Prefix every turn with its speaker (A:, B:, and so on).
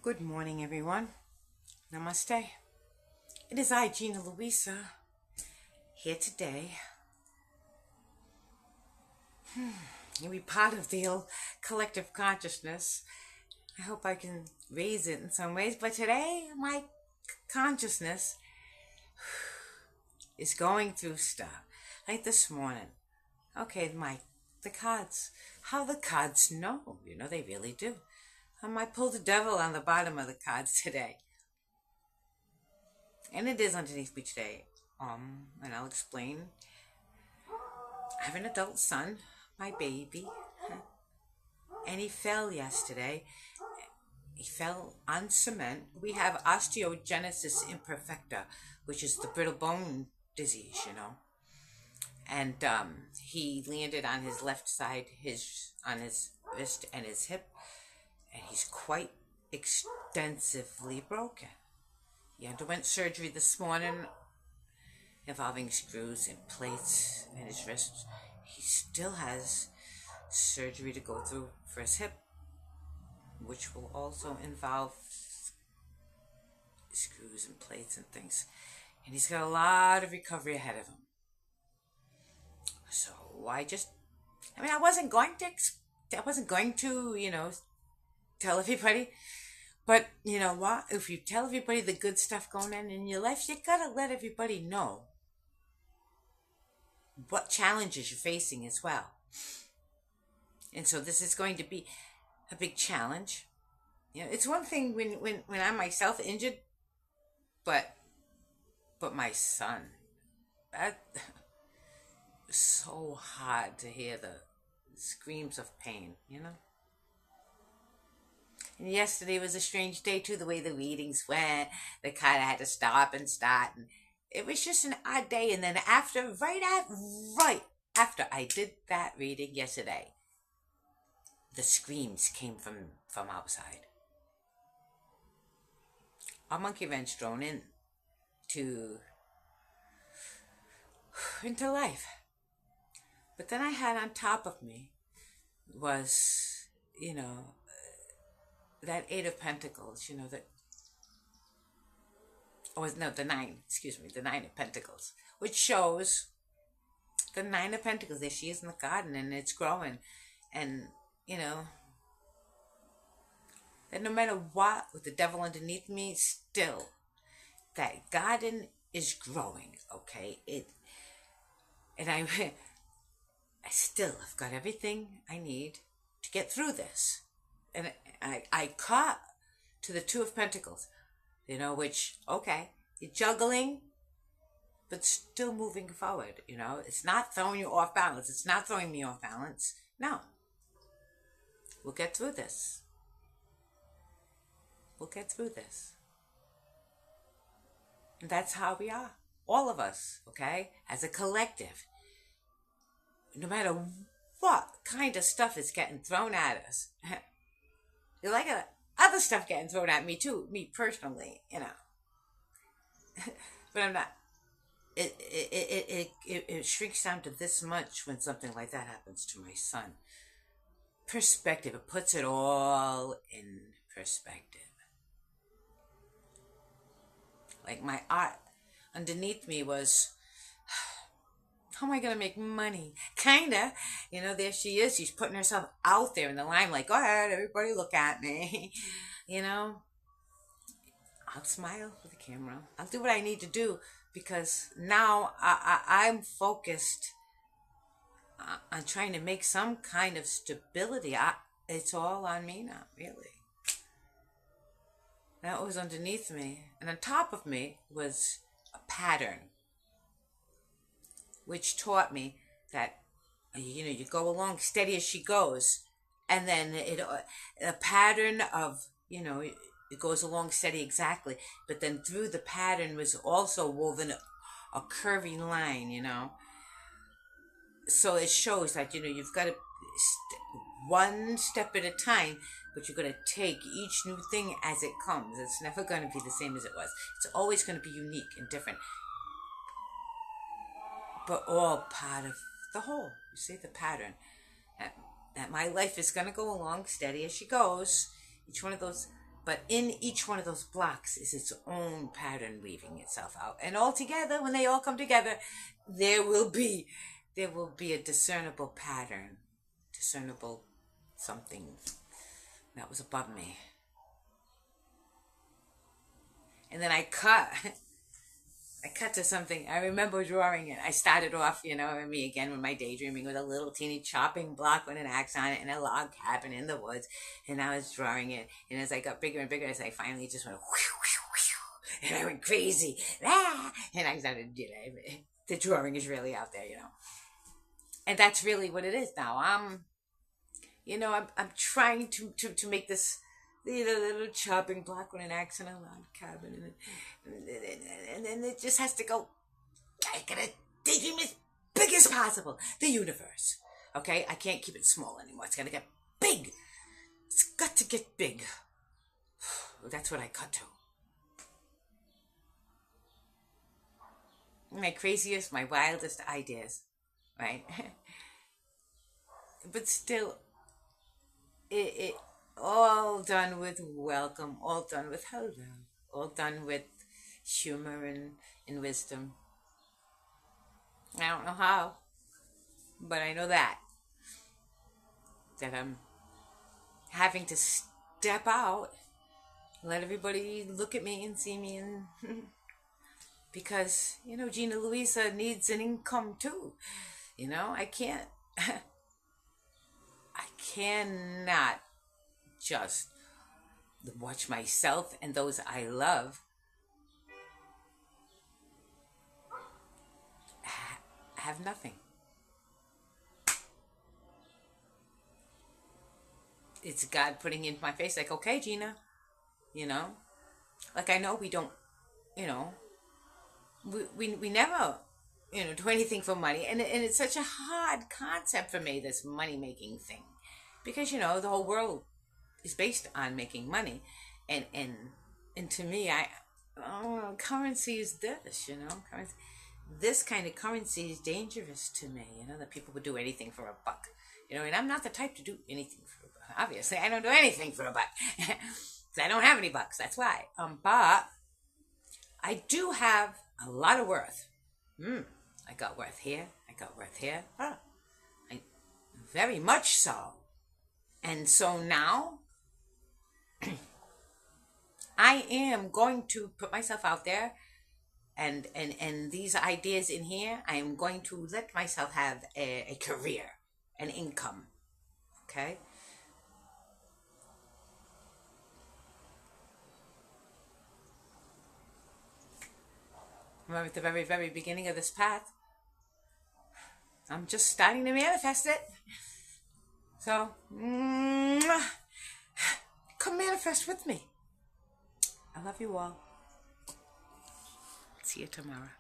A: Good morning, everyone. Namaste. It is I, Gina Luisa, here today. To be part of the collective consciousness. I hope I can raise it in some ways, but today my consciousness is going through stuff. Like this morning. Okay, the cards. How the cards know. They really do. I might pull the devil on the bottom of the cards today. And it is underneath me today. And I'll explain. I have an adult son, my baby, and he fell yesterday. He fell on cement. We have osteogenesis imperfecta, which is the brittle bone disease, And he landed on his left side, on his wrist and his hip, and he's quite extensively broken. He underwent surgery this morning involving screws and plates in his wrist. He still has surgery to go through for his hip, which will also involve screws and plates and things. And he's got a lot of recovery ahead of him. So I wasn't going to, tell everybody. But you know what? If you tell everybody the good stuff going on in your life, you gotta let everybody know what challenges you're facing as well. And so this is going to be a big challenge. It's one thing when I'm myself injured, but my son, that was so hard to hear the screams of pain, And yesterday was a strange day too, the way the readings went. The kind of had to stop and start, and it was just an odd day. And then right after I did that reading yesterday, the screams came from outside. A monkey wrench thrown into life. But then I had on top of me was, that Eight of Pentacles, the Nine of Pentacles, which shows the Nine of Pentacles. There she is in the garden, and it's growing, and that no matter what, with the devil underneath me, still that garden is growing. Okay, and I still have got everything I need to get through this. And I caught to the Two of Pentacles, which, okay, you're juggling, but still moving forward, It's not throwing you off balance. It's not throwing me off balance. No. We'll get through this. We'll get through this. And that's how we are. All of us, okay? As a collective. No matter what kind of stuff is getting thrown at us. You like other stuff getting thrown at me too, me personally, But I'm not. It shrinks down to this much when something like that happens to my son. Perspective. It puts it all in perspective. Like my art underneath me was, how am I going to make money? Kinda. There she is. She's putting herself out there in the limelight. Go ahead, everybody look at me. I'll smile for the camera. I'll do what I need to do because now I'm focused on trying to make some kind of stability. It's all on me now, really. That was underneath me. And on top of me was a pattern, which taught me that, you go along steady as she goes. And then a pattern of, it goes along steady exactly. But then through the pattern was also woven a curvy line, So it shows that, you've got to one step at a time, but you're going to take each new thing as it comes. It's never going to be the same as it was. It's always going to be unique and different. But all part of the whole. You see the pattern. That my life is going to go along steady as she goes. Each one of those But in each one of those blocks is its own pattern weaving itself out. And all together, when they all come together, there will be a discernible pattern, discernible something that was above me. And then I cut to something. I remember drawing it. I started off, me again with my daydreaming with a little teeny chopping block with an axe on it and a log cabin in the woods. And I was drawing it. And as I got bigger and bigger, as I finally just went, whoosh, whoosh, whoosh, and I went crazy. Ah! And I started, the drawing is really out there, And that's really what it is now. I'm trying to make this little chopping block with an axe and a log cabin, and then it just has to go. I gotta daydream as big as possible. The universe, okay? I can't keep it small anymore. It's gotta get big. It's got to get big. That's what I cut to. My craziest, my wildest ideas, right? But still, it all done with welcome, all done with hello, all done with humor and wisdom. I don't know how, but I know that I'm having to step out, let everybody look at me and see me, and because Gina Luisa needs an income too. I can't. I cannot just watch myself and those I love have nothing. It's God putting it in my face like, okay, Gina, like I know we don't, we never, do anything for money. And it's such a hard concept for me, this money-making thing. Because, the whole world is based on making money. And to me, currency is this, currency. This kind of currency is dangerous to me, that people would do anything for a buck. And I'm not the type to do anything for a buck. Obviously, I don't do anything for a buck. Because I don't have any bucks, that's why. But I do have a lot of worth. I got worth here. I got worth here. Very much so. And so now, I am going to put myself out there, and these ideas in here, I am going to let myself have a career, an income. Okay? I'm at the very, very beginning of this path. I'm just starting to manifest it. So, come manifest with me. I love you all. See you tomorrow.